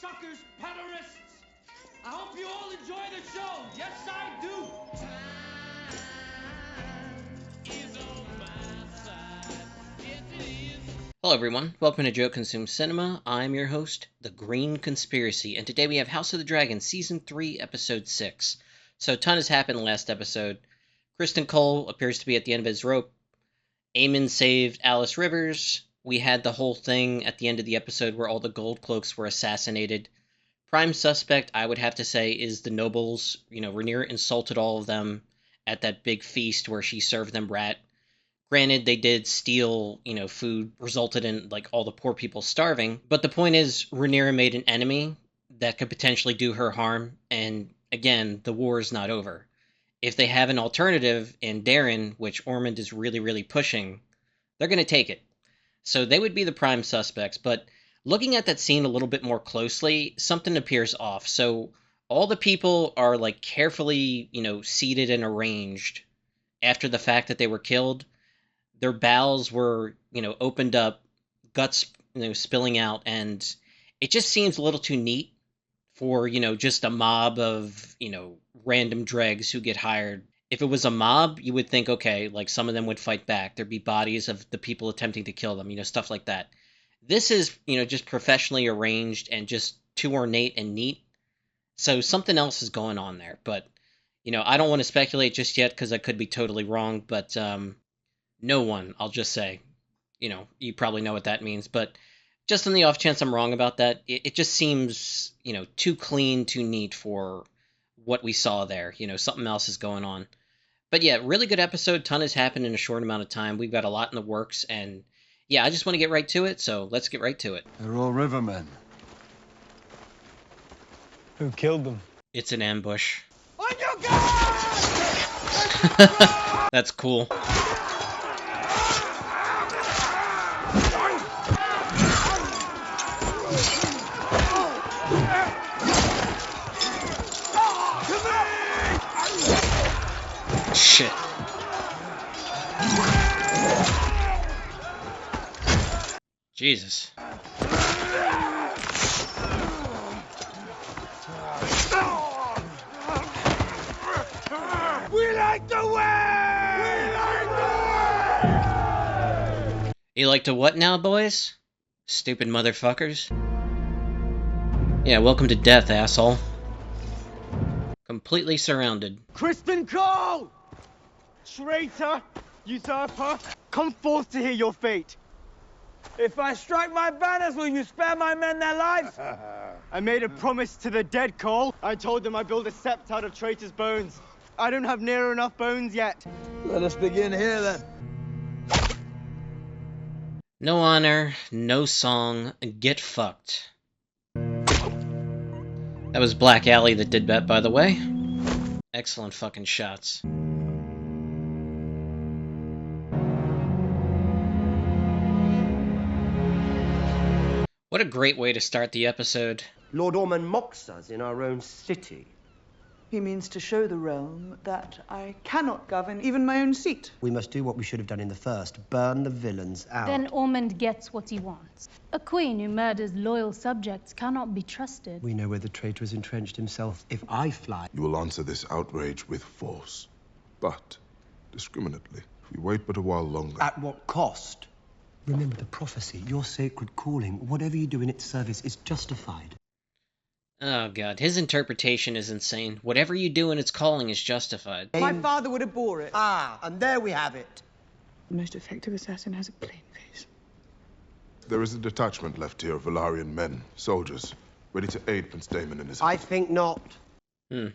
cocksuckers, pederasts. I hope you all enjoy the show. Yes, I do. Hello everyone, welcome to Joe Consumes Cinema. I'm your host, The Green Conspiracy, and today we have House of the Dragon Season 3, Episode 6. So a ton has happened last episode. Kristen Cole appears to be at the end of his rope. Aemon saved Alice Rivers. We had the whole thing at the end of the episode where all the gold cloaks were assassinated. Prime suspect, I would have to say, is the nobles. Rhaenyra insulted all of them at that big feast where she served them rat. Granted, they did steal, food, resulted in, all the poor people starving. But the point is, Rhaenyra made an enemy that could potentially do her harm. And, again, the war is not over. If they have an alternative in Darren, which Ormond is really, really pushing, they're going to take it. So they would be the prime suspects. But looking at that scene a little bit more closely, something appears off. So all the people are, carefully, seated and arranged after the fact that they were killed. Their bowels were, opened up, guts, spilling out, and it just seems a little too neat for, just a mob of, random dregs who get hired. If it was a mob, you would think, okay, some of them would fight back. There'd be bodies of the people attempting to kill them, stuff like that. This is, just professionally arranged and just too ornate and neat. So something else is going on there. But, I don't want to speculate just yet because I could be totally wrong, but, no one, I'll just say. You probably know what that means, but just on the off chance I'm wrong about that, it just seems, too clean, too neat for what we saw there. Something else is going on. But yeah, really good episode. Ton has happened in a short amount of time. We've got a lot in the works, and yeah, I just want to get right to it, so let's get right to it. They're all rivermen. Who killed them? It's an ambush. On your guard! That's cool. Shit. Jesus. We like the way! We like the way! You like to what now, boys? Stupid motherfuckers. Yeah, welcome to death, asshole. Completely surrounded. Kristen Cole! Traitor! Usurper! Come forth to hear your fate. If I strike my banners, will you spare my men their lives? I made a promise to the dead, Cole. I told them I'd build a sept out of traitors' bones. I don't have near enough bones yet. Let us begin here, then. No honor, no song, get fucked. That was Black Alley that did that, by the way. Excellent fucking shots. What a great way to start the episode. Lord Ormond mocks us in our own city. He means to show the realm that I cannot govern even my own seat. We must do what we should have done in the first, burn the villains out. Then Ormond gets what he wants. A queen who murders loyal subjects cannot be trusted. We know where the traitor has entrenched himself. If I fly... You will answer this outrage with force, but discriminately. If we wait but a while longer... At what cost? Remember the prophecy, your sacred calling, whatever you do in its service is justified. Oh god, his interpretation is insane. Whatever you do in its calling is justified. My father would abhor it. Ah, and there we have it. The most effective assassin has a plain face. There is a detachment left here of Valarian men, soldiers, ready to aid Prince Daemon in his... I think not. I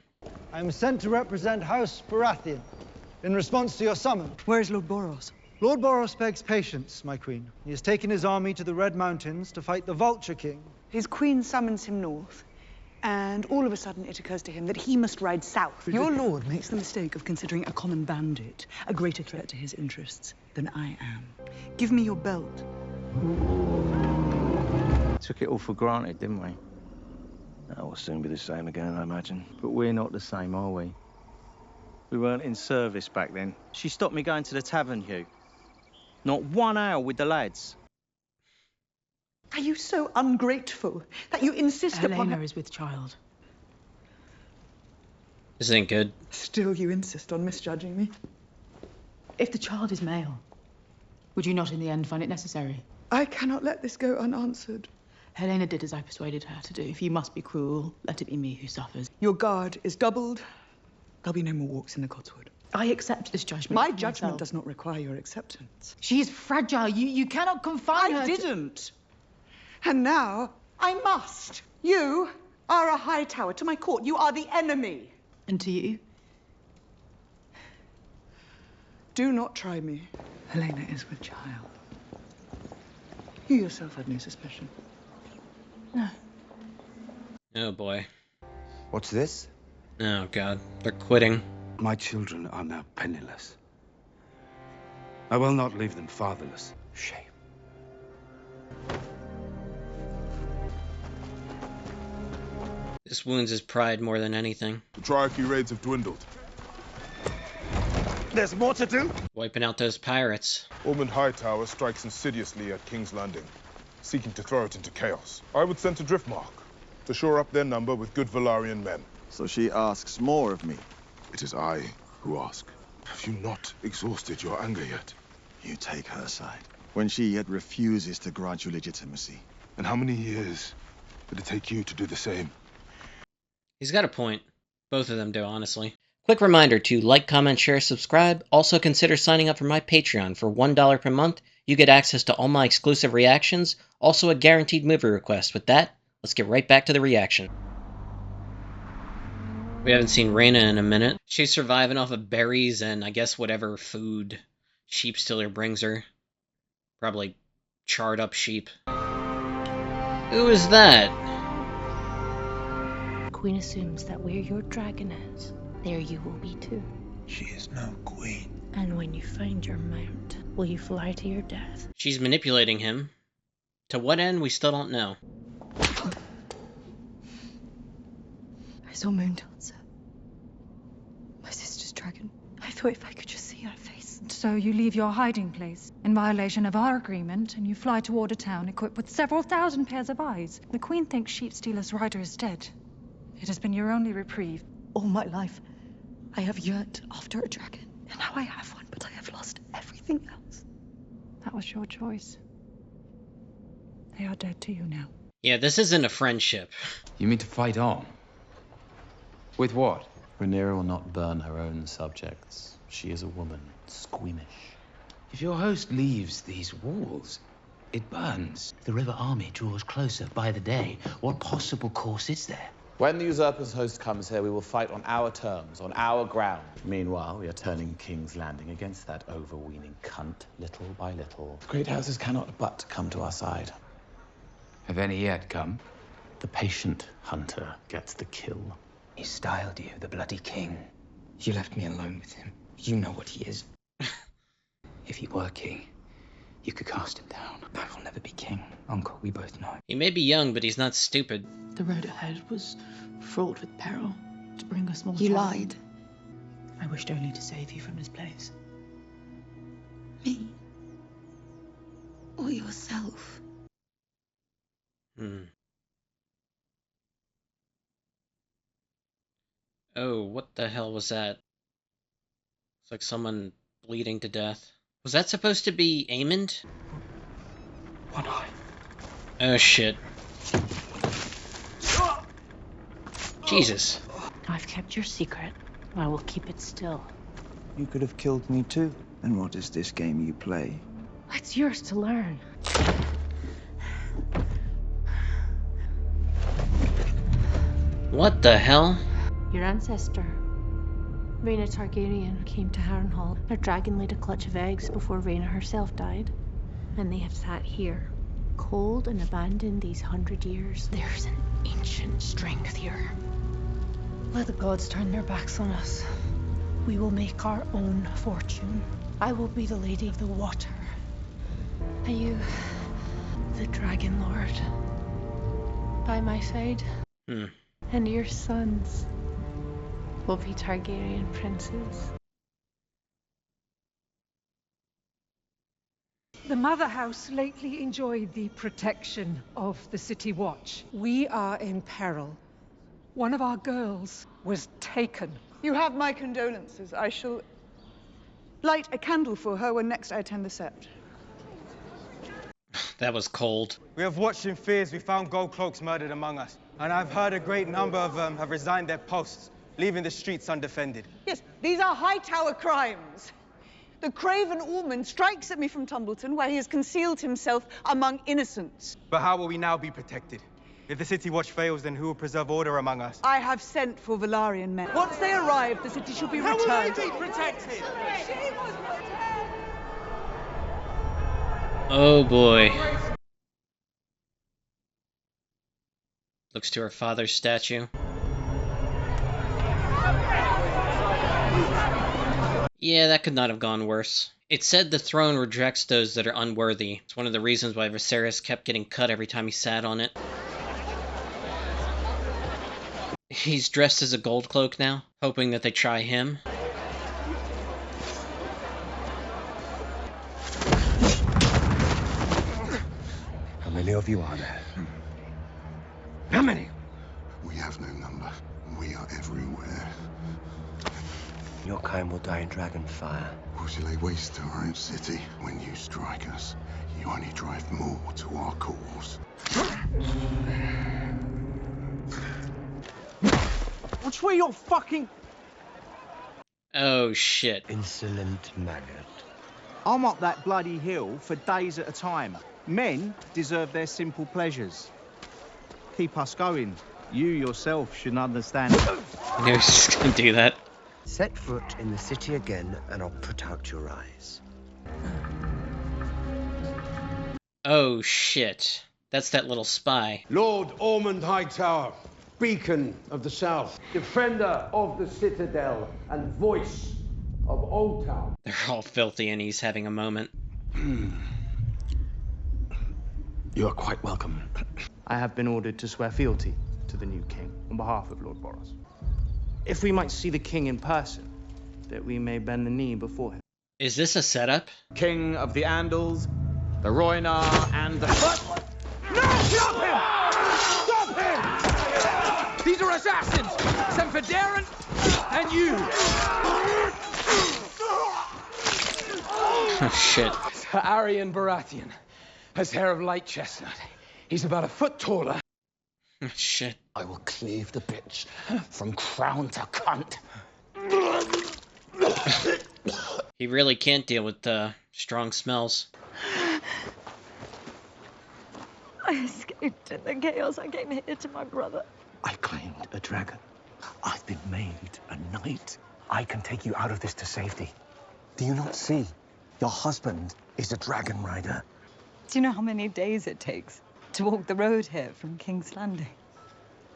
am sent to represent House Baratheon in response to your summons. Where is Lord Boros? Lord Boros begs patience, my queen. He has taken his army to the Red Mountains to fight the Vulture King. His queen summons him north, and all of a sudden it occurs to him that he must ride south. Your lord makes the mistake of considering a common bandit a greater threat to his interests than I am. Give me your belt. Took it all for granted, didn't we? That will soon be the same again, I imagine. But we're not the same, are we? We weren't in service back then. She stopped me going to the tavern, Hugh. Not 1 hour with the lads. Are you so ungrateful that you insist upon... Helena is with child. This ain't good. Still you insist on misjudging me? If the child is male, would you not in the end find it necessary? I cannot let this go unanswered. Helena did as I persuaded her to do. If you must be cruel, let it be me who suffers. Your guard is doubled. There'll be no more walks in the Cotswold. I accept this judgment. My judgment does not require your acceptance. She is fragile. You cannot confine her. I didn't. And now I must. You are a high tower to my court. You are the enemy. And to you? Do not try me. Helena is with child. You yourself had no suspicion. No. Oh boy. What's this? Oh god. They're quitting. My children are now penniless. I will not leave them fatherless. Shame. This wounds his pride more than anything. The Triarchy raids have dwindled. There's more to do? Wiping out those pirates. Ormond Hightower strikes insidiously at King's Landing, seeking to throw it into chaos. I would send a Driftmark to shore up their number with good Velaryon men. So she asks more of me. It is I who ask. Have you not exhausted your anger yet? You take her side. When she yet refuses to grant you legitimacy. And how many years did it take you to do the same? He's got a point. Both of them do, honestly. Quick reminder to like, comment, share, subscribe. Also consider signing up for my Patreon. For $1 per month, you get access to all my exclusive reactions, also a guaranteed movie request. With that, let's get right back to the reaction. We haven't seen Reyna in a minute. She's surviving off of berries and I guess whatever food Sheep Stealer brings her. Probably charred up sheep. Who is that? The Queen assumes that where your dragon is, there you will be too. She is no queen. And when you find your mount, will you fly to your death? She's manipulating him. To what end, we still don't know. I saw Moondancer. My sister's dragon. I thought if I could just see her face. So you leave your hiding place in violation of our agreement and you fly toward a town equipped with several thousand pairs of eyes. The Queen thinks Sheep Stealer's rider is dead. It has been your only reprieve. All my life, I have yearned after a dragon. And now I have one, but I have lost everything else. That was your choice. They are dead to you now. Yeah, this isn't a friendship. You mean to fight on? With what? Rhaenyra will not burn her own subjects. She is a woman, squeamish. If your host leaves these walls, it burns. The river army draws closer by the day. What possible course is there? When the usurper's host comes here, we will fight on our terms, on our ground. Meanwhile, we are turning King's Landing against that overweening cunt, little by little. The great houses cannot but come to our side. Have any yet come? The patient hunter gets the kill. He styled you the bloody king. You left me alone with him. You know what he is. If he were king, you could cast him down. I will never be king, Uncle. We both know. He may be young, but he's not stupid. The road ahead was fraught with peril. To bring a small You child. lied. I wished only to save you from this place. Me? Or yourself? Oh, what the hell was that? It's like someone bleeding to death. Was that supposed to be Aemond? One eye. Oh shit. Jesus. I've kept your secret. I will keep it still. You could have killed me too. And what is this game you play? It's yours to learn. What the hell? Your ancestor, Rhaena Targaryen, came to Harrenhal. Her dragon laid a clutch of eggs before Rhaena herself died. And they have sat here, cold and abandoned these 100 years. There's an ancient strength here. Let the gods turn their backs on us. We will make our own fortune. I will be the Lady of the Water. And you, the Dragon Lord, by my side. And your sons will be Targaryen princes. The Mother House lately enjoyed the protection of the City Watch. We are in peril. One of our girls was taken. You have my condolences. I shall light a candle for her when next I attend the sept. That was cold. We have watched in fears we found gold cloaks murdered among us. And I've heard a great number of them have resigned their posts, leaving the streets undefended. Yes, these are Hightower crimes. The craven Ormond strikes at me from Tumbleton, where he has concealed himself among innocents. But how will we now be protected? If the City Watch fails, then who will preserve order among us? I have sent for Valarian men. Once they arrive, the city shall be returned. How will they be protected? Oh boy. Looks to her father's statue. Yeah, that could not have gone worse. It said the throne rejects those that are unworthy. It's one of the reasons why Viserys kept getting cut every time he sat on it. He's dressed as a gold cloak now, hoping that they try him. How many of you are there? How many? We have no number. We are everywhere. Your kind will die in dragon fire. Would you lay waste to our own city? When you strike us, you only drive more to our cause. Which way you're fucking... Oh shit. Insolent maggot. I'm up that bloody hill for days at a time. Men deserve their simple pleasures. Keep us going. You yourself should understand. I knew he was just gonna do that. Set foot in the city again, and I'll put out your eyes. Oh shit. That's that little spy. Lord Ormond Hightower, beacon of the South, defender of the Citadel, and voice of Old Town. They're all filthy and he's having a moment. You are quite welcome. I have been ordered to swear fealty to the new king on behalf of Lord Boros. If we might see the king in person, that we may bend the knee before him. Is this a setup? King of the Andals, the Roynar, and the... No! Stop him! Stop him! These are assassins! Sent for Darren and you! Oh shit. Sir Arian Baratheon has hair of light chestnut. He's about a foot taller. Oh shit. I will cleave the bitch from crown to cunt. He really can't deal with strong smells. I escaped in the chaos. I came here to my brother. I claimed a dragon. I've been made a knight. I can take you out of this to safety. Do you not see? Your husband is a dragon rider. Do you know how many days it takes to walk the road here from King's Landing?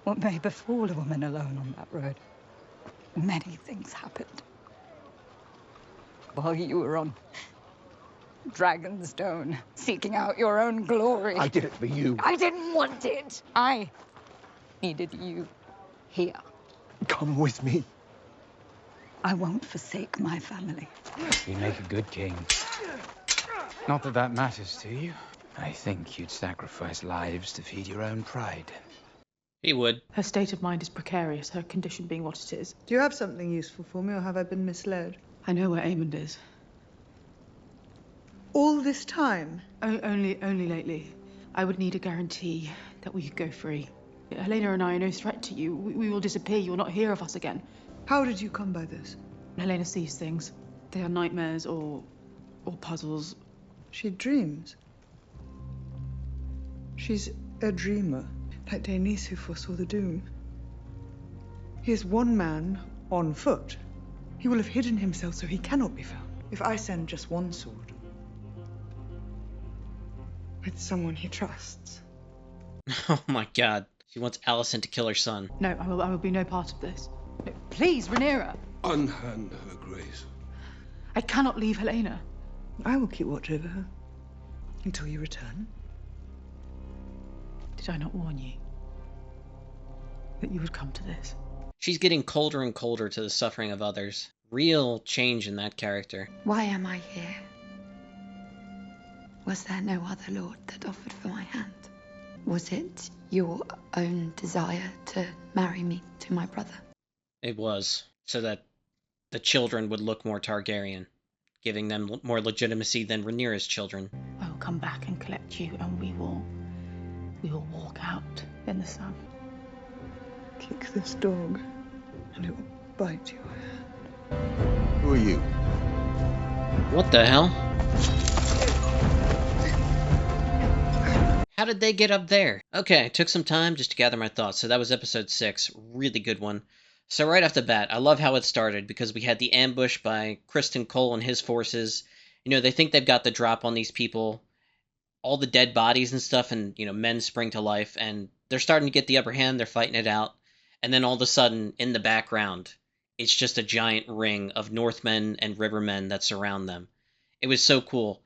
What may befall a woman alone on that road? Many things happened. While you were on Dragonstone, seeking out your own glory. I did it for you. I didn't want it. I needed you here. Come with me. I won't forsake my family. You make a good king. Not that that matters to you. I think you'd sacrifice lives to feed your own pride. He would. Her state of mind is precarious, her condition being what it is. Do you have something useful for me, or have I been misled? I know where Aemond is. All this time? Only lately. I would need a guarantee that we could go free. Helena and I are no threat to you. We will disappear. You will not hear of us again. How did you come by this? Helena sees things. They are nightmares or puzzles. She dreams. She's a dreamer, like Daenerys who foresaw the doom. He is one man on foot. He will have hidden himself so he cannot be found. If I send just one sword, with someone he trusts. Oh my god. She wants Alicent to kill her son. No, I will be no part of this. No, please, Rhaenyra. Unhand her grace. I cannot leave Helena. I will keep watch over her until you return. Did I not warn you that you would come to this? She's getting colder and colder to the suffering of others. Real change in that character. Why am I here? Was there no other lord that offered for my hand? Was it your own desire to marry me to my brother? It was, so that the children would look more Targaryen, giving them more legitimacy than Rhaenyra's children. I will come back and collect you, and we will walk out in the sun. Kick this dog, and it will bite your hand. Who are you? What the hell? How did they get up there? Okay, took some time just to gather my thoughts. So that was episode 6. Really good one. So right off the bat, I love how it started because we had the ambush by Criston Cole and his forces. You know, they think they've got the drop on these people. All the dead bodies and stuff, and, you know, men spring to life. And they're starting to get the upper hand. They're fighting it out. And then all of a sudden, in the background, it's just a giant ring of Northmen and Rivermen that surround them. It was so cool.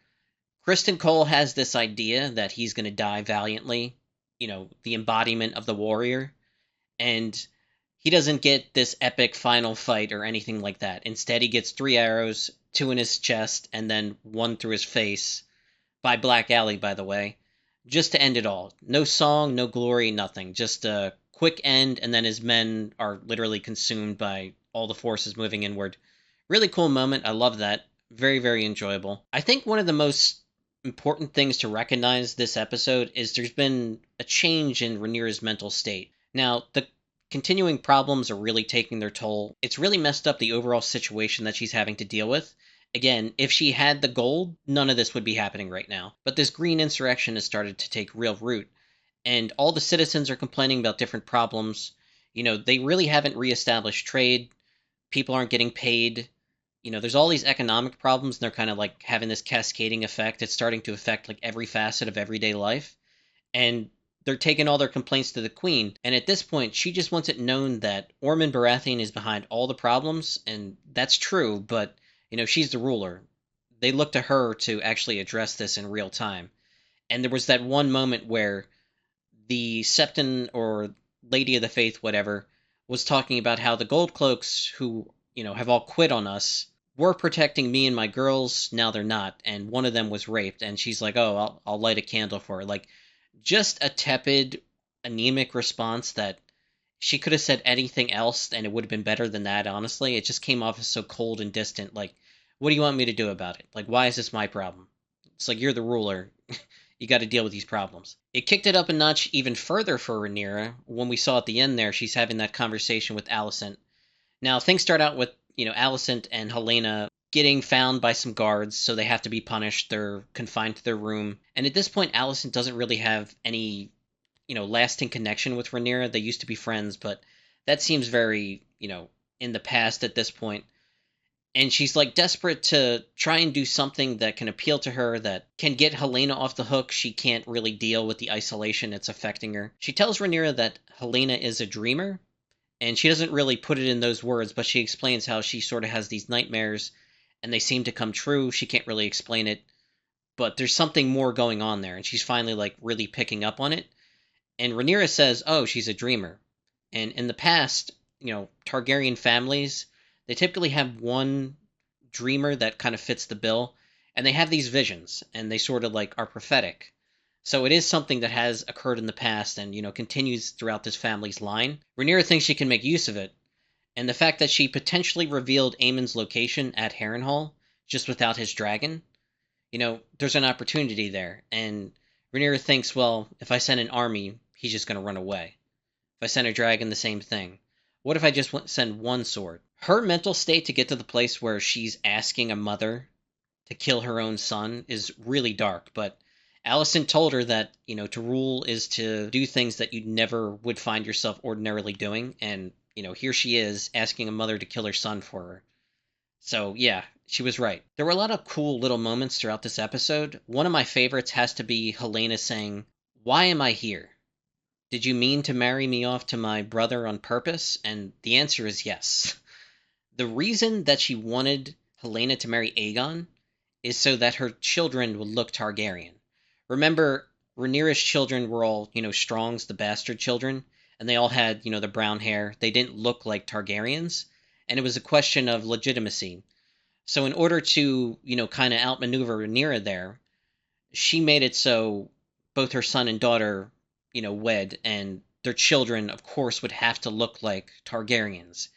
Criston Cole has this idea that he's going to die valiantly, you know, the embodiment of the warrior, and he doesn't get this epic final fight or anything like that. Instead, he gets 3 arrows, 2 in his chest, and then 1 through his face, by Black Alley, by the way, just to end it all. No song, no glory, nothing. Just a quick end, and then his men are literally consumed by all the forces moving inward. Really cool moment. I love that. Very, very enjoyable. I think one of the most important things to recognize this episode is there's been a change in Rhaenyra's mental state. Now, the continuing problems are really taking their toll. It's really messed up the overall situation that she's having to deal with. Again, if she had the gold, none of this would be happening right now. But this green insurrection has started to take real root, and all the citizens are complaining about different problems. You know, they really haven't reestablished trade. People aren't getting paid. You know, there's all these economic problems, and they're kind of like having this cascading effect. It's starting to affect like every facet of everyday life. And they're taking all their complaints to the queen. And at this point, she just wants it known that Ormond Baratheon is behind all the problems. And that's true, but, you know, she's the ruler. They look to her to actually address this in real time. And there was that one moment where the Septon or Lady of the Faith, whatever, was talking about how the Goldcloaks, who, you know, have all quit on us, were protecting me and my girls. Now they're not, and one of them was raped. And she's like, "Oh, I'll light a candle for her." Like, just a tepid, anemic response that she could have said anything else, and it would have been better than that. Honestly, it just came off as so cold and distant. Like, what do you want me to do about it? Like, why is this my problem? It's like, you're the ruler. You got to deal with these problems. It kicked it up a notch even further for Rhaenyra when we saw at the end there she's having that conversation with Alicent. Now, things start out with, you know, Alicent and Helena getting found by some guards, so they have to be punished. They're confined to their room. And at this point, Alicent doesn't really have any, you know, lasting connection with Rhaenyra. They used to be friends, but that seems very, you know, in the past at this point. And she's like desperate to try and do something that can appeal to her, that can get Helena off the hook. She can't really deal with the isolation that's affecting her. She tells Rhaenyra that Helena is a dreamer, and she doesn't really put it in those words, but she explains how she sort of has these nightmares, and they seem to come true. She can't really explain it, but there's something more going on there, and she's finally, like, really picking up on it. And Rhaenyra says, oh, she's a dreamer. And in the past, you know, Targaryen families, they typically have one dreamer that kind of fits the bill, and they have these visions, and they sort of, like, are prophetic. So it is something that has occurred in the past and, you know, continues throughout this family's line. Rhaenyra thinks she can make use of it, and the fact that she potentially revealed Aemon's location at Harrenhal just without his dragon, you know, there's an opportunity there. And Rhaenyra thinks, well, if I send an army, he's just going to run away. If I send a dragon, the same thing. What if I just send one sword? Her mental state to get to the place where she's asking a mother to kill her own son is really dark, but Alicent told her that, you know, to rule is to do things that you never would find yourself ordinarily doing, and, you know, here she is asking a mother to kill her son for her. So, yeah, she was right. There were a lot of cool little moments throughout this episode. One of my favorites has to be Helena saying, "Why am I here? Did you mean to marry me off to my brother on purpose?" And the answer is yes. The reason that she wanted Helena to marry Aegon is so that her children would look Targaryen. Remember, Rhaenyra's children were all, you know, Strong's, the bastard children, and they all had, you know, the brown hair. They didn't look like Targaryens, and it was a question of legitimacy. So in order to, you know, kind of outmaneuver Rhaenyra there, she made it so both her son and daughter, wed, and their children, of course, would have to look like Targaryens.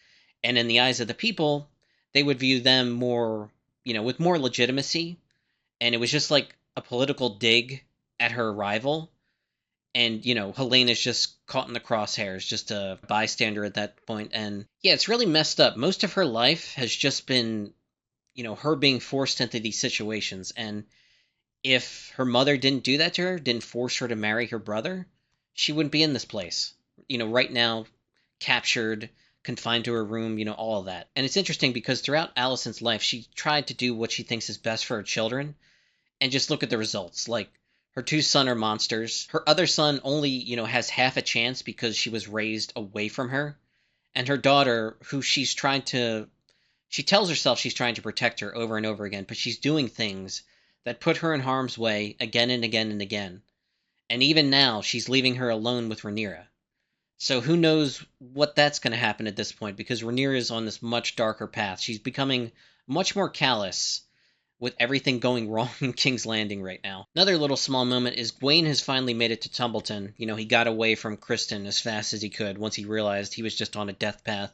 And in the eyes of the people, they would view them more, with more legitimacy. And it was just like a political dig at her rival. And, Helena's just caught in the crosshairs, just a bystander at that point. And yeah, it's really messed up. Most of her life has just been, her being forced into these situations. And if her mother didn't do that to her, didn't force her to marry her brother, she wouldn't be in this place. Right now, captured, confined to her room, all of that. And it's interesting because throughout Alicent's life, she tried to do what she thinks is best for her children. And just look at the results. Like, her two sons are monsters. Her other son only, has half a chance because she was raised away from her. And her daughter, who she tells herself she's trying to protect her over and over again, but she's doing things that put her in harm's way again and again and again. And even now, she's leaving her alone with Rhaenyra. So who knows what that's going to happen at this point, because Rhaenyra is on this much darker path. She's becoming much more callous with everything going wrong in King's Landing right now. Another little small moment is Gwaine has finally made it to Tumbleton. He got away from Criston as fast as he could once he realized he was just on a death path.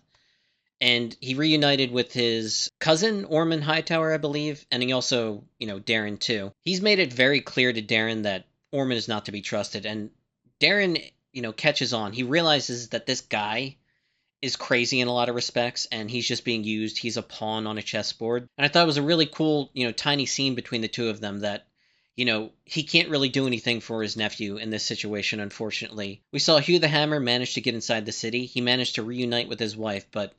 And he reunited with his cousin, Ormond Hightower, I believe, and he also, Darren too. He's made it very clear to Darren that Ormond is not to be trusted, and Darren, catches on. He realizes that this guy is crazy in a lot of respects, and he's just being used. He's a pawn on a chessboard. And I thought it was a really cool, tiny scene between the two of them that, he can't really do anything for his nephew in this situation, unfortunately. We saw Hugh the Hammer manage to get inside the city. He managed to reunite with his wife, but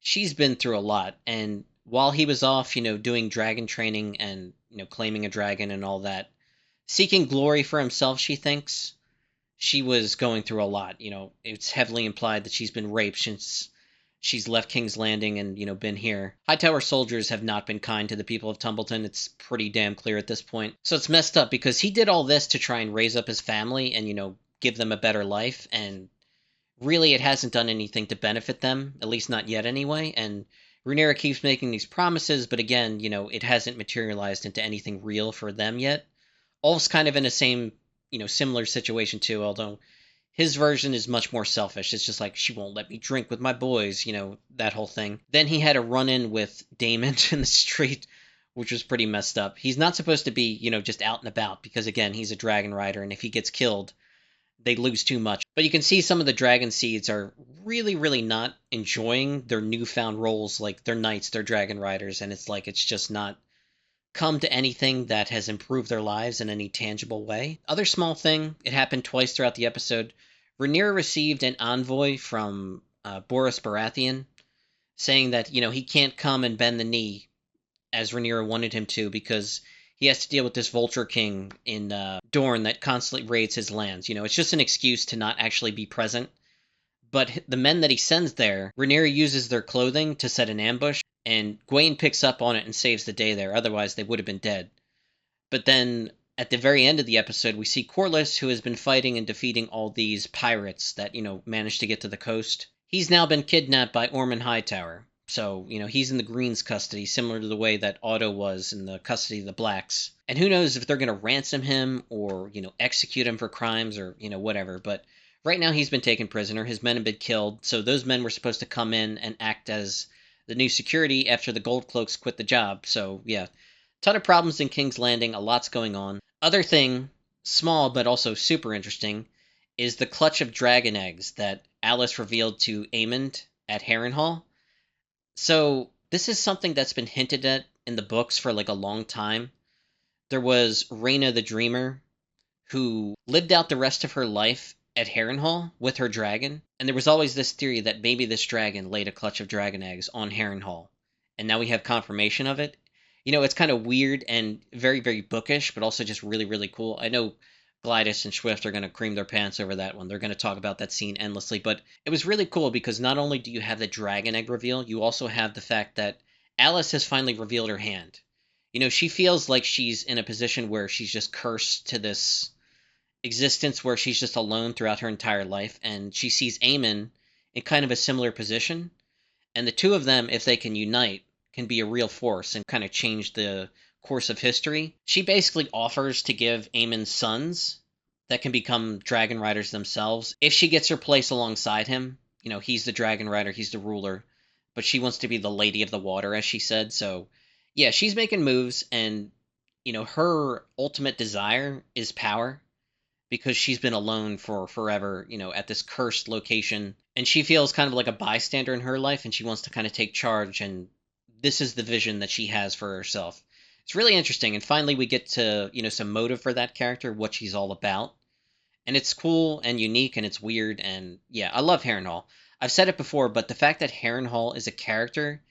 she's been through a lot. And while he was off, doing dragon training and, claiming a dragon and all that, seeking glory for himself, she thinks, she was going through a lot. It's heavily implied that she's been raped since she's left King's Landing and, been here. Hightower soldiers have not been kind to the people of Tumbleton. It's pretty damn clear at this point. So it's messed up because he did all this to try and raise up his family and, give them a better life. And really, it hasn't done anything to benefit them, at least not yet anyway. And Rhaenyra keeps making these promises, but again, it hasn't materialized into anything real for them yet. Ulf's kind of in the same, similar situation too, although his version is much more selfish. It's just like, she won't let me drink with my boys, that whole thing. Then he had a run-in with Daemon in the street, which was pretty messed up. He's not supposed to be, just out and about, because again, he's a dragon rider, and if he gets killed, they lose too much. But you can see some of the dragon seeds are really, really not enjoying their newfound roles, like they're knights, they're dragon riders, and it's like it's just not come to anything that has improved their lives in any tangible way. Other small thing, it happened twice throughout the episode. Rhaenyra received an envoy from Boris Baratheon saying that, he can't come and bend the knee as Rhaenyra wanted him to because he has to deal with this Vulture King in Dorne that constantly raids his lands. It's just an excuse to not actually be present. But the men that he sends there, Rhaenyra uses their clothing to set an ambush, and Gwaine picks up on it and saves the day there. Otherwise, they would have been dead. But then, at the very end of the episode, we see Corlys, who has been fighting and defeating all these pirates that, managed to get to the coast. He's now been kidnapped by Ormond Hightower. So, he's in the Green's custody, similar to the way that Otto was in the custody of the Blacks. And who knows if they're going to ransom him or, execute him for crimes or, whatever. But right now he's been taken prisoner. His men have been killed. So those men were supposed to come in and act as the new security after the Goldcloaks quit the job. So, yeah, ton of problems in King's Landing. A lot's going on. Other thing, small but also super interesting, is the clutch of dragon eggs that Alice revealed to Aemond at Harrenhal. So this is something that's been hinted at in the books for like a long time. There was Rhaena the Dreamer, who lived out the rest of her life at Harrenhal with her dragon, and there was always this theory that maybe this dragon laid a clutch of dragon eggs on Harrenhal, and now we have confirmation of it. It's kind of weird and very, very bookish, but also just really, really cool. I know Glidus and Swift are going to cream their pants over that one. They're going to talk about that scene endlessly, but it was really cool because not only do you have the dragon egg reveal, you also have the fact that Alice has finally revealed her hand. She feels like she's in a position where she's just cursed to this existence where she's just alone throughout her entire life, and she sees Aemon in kind of a similar position, and the two of them, if they can unite, can be a real force and kind of change the course of history. She basically offers to give Aemon sons that can become dragon riders themselves if she gets her place alongside him. You know, he's the dragon rider, he's the ruler, but she wants to be the lady of the water, as she said. So, yeah, she's making moves, and, you know, her ultimate desire is power because she's been alone for forever, you know, at this cursed location. And she feels kind of like a bystander in her life, and she wants to kind of take charge, and this is the vision that she has for herself. It's really interesting, and finally we get to, you know, some motive for that character, what she's all about. And it's cool and unique and it's weird, and yeah, I love Harrenhal. I've said it before, but the fact that Harrenhal is a character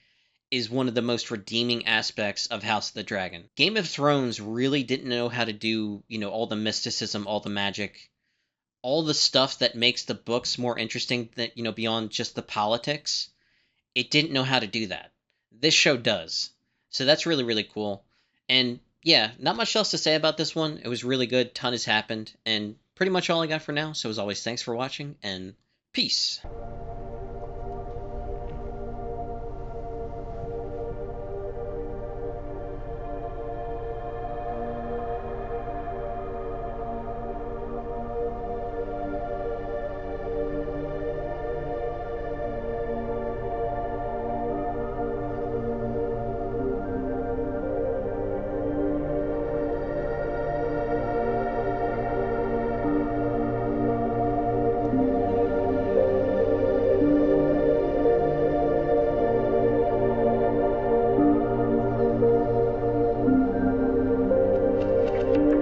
is one of the most redeeming aspects of House of the Dragon. Game of Thrones really didn't know how to do, you know, all the mysticism, all the magic, all the stuff that makes the books more interesting, that, you know, beyond just the politics. It didn't know how to do that. This show does. So that's really, really cool. And yeah, not much else to say about this one. It was really good. Ton has happened. And pretty much all I got for now. So as always, thanks for watching and peace.